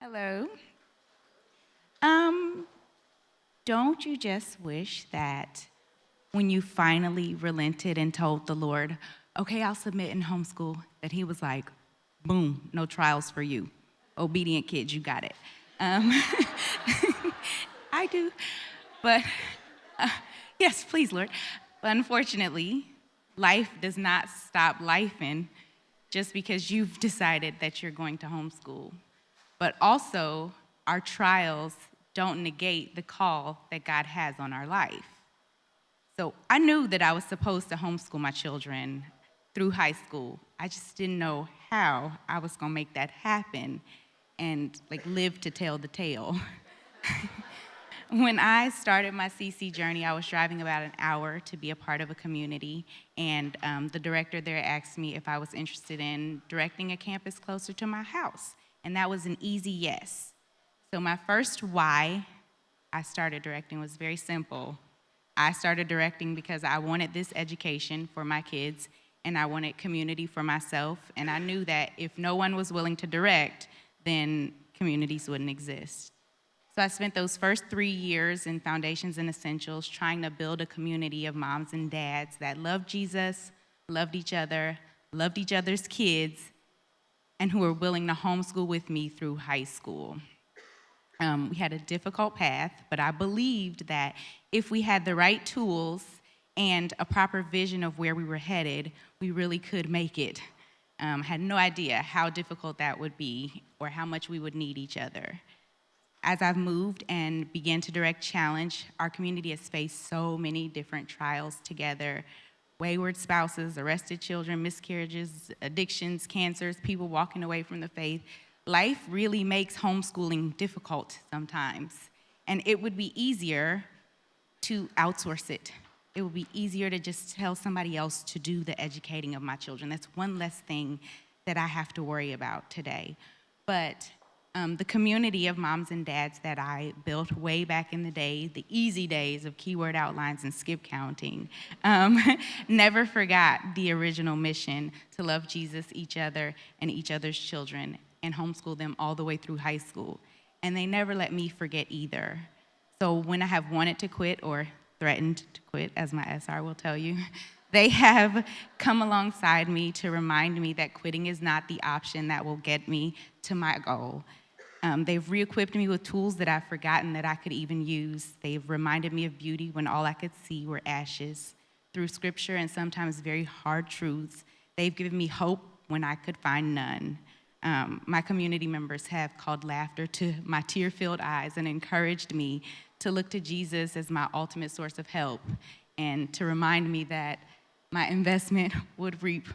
Hello. Um, don't you just wish that when you finally relented and told the Lord, okay, I'll submit in homeschool, that he was like, boom, no trials for you. Obedient kids, you got it. Um, I do. But yes, please, Lord. But unfortunately, life does not stop lifing just because you've decided that you're going to homeschool. But also, our trials don't negate the call that God has on our life. So I knew that I was supposed to homeschool my children through high school. I just didn't know how I was going to make that happen and live to tell the tale. When I started my CC journey, I was driving about an hour to be a part of a community, and the director there asked me if I was interested in directing a campus closer to my house, and that was an easy yes. So my first why I started directing was very simple. I started directing because I wanted this education for my kids, and I wanted community for myself, and I knew that if no one was willing to direct, then communities wouldn't exist. So I spent those first 3 years in Foundations and Essentials trying to build a community of moms and dads that loved Jesus, loved each other, loved each other's kids, and who were willing to homeschool with me through high school. We had a difficult path, but I believed that if we had the right tools and a proper vision of where we were headed, we really could make it. Had no idea how difficult that would be or how much we would need each other. As I've moved and began to direct Challenge, our community has faced so many different trials together. Wayward spouses, arrested children, miscarriages, addictions, cancers, people walking away from the faith. Life really makes homeschooling difficult sometimes. And it would be easier to outsource it. It would be easier to just tell somebody else to do the educating of my children. That's one less thing that I have to worry about today. But the community of moms and dads that I built way back in the day, the easy days of keyword outlines and skip counting, never forgot the original mission to love Jesus, each other, and each other's children, and homeschool them all the way through high school. And they never let me forget either. So when I have wanted to quit or threatened to quit, as my SR will tell you, they have come alongside me to remind me that quitting is not the option that will get me to my goal. They've re-equipped me with tools that I've forgotten that I could even use. They've reminded me of beauty when all I could see were ashes. Through scripture and sometimes very hard truths, they've given me hope when I could find none. My community members have called laughter to my tear-filled eyes and encouraged me to look to Jesus as my ultimate source of help and to remind me that my investment would reap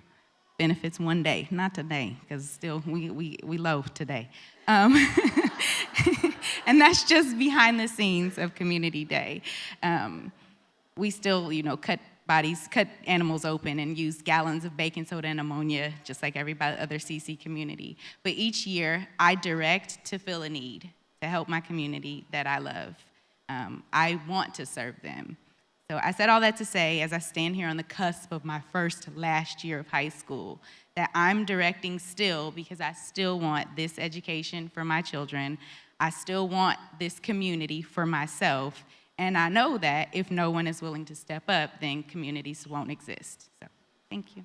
benefits one day, not today, because still we low today. And that's just behind the scenes of Community Day. We still, cut animals open and use gallons of baking soda and ammonia, just like every other CC community. But each year, I direct to fill a need, to help my community that I love. I want to serve them. So I said all that to say, as I stand here on the cusp of my last year of high school, that I'm directing still because I still want this education for my children. I still want this community for myself. And I know that if no one is willing to step up, then communities won't exist. So, thank you.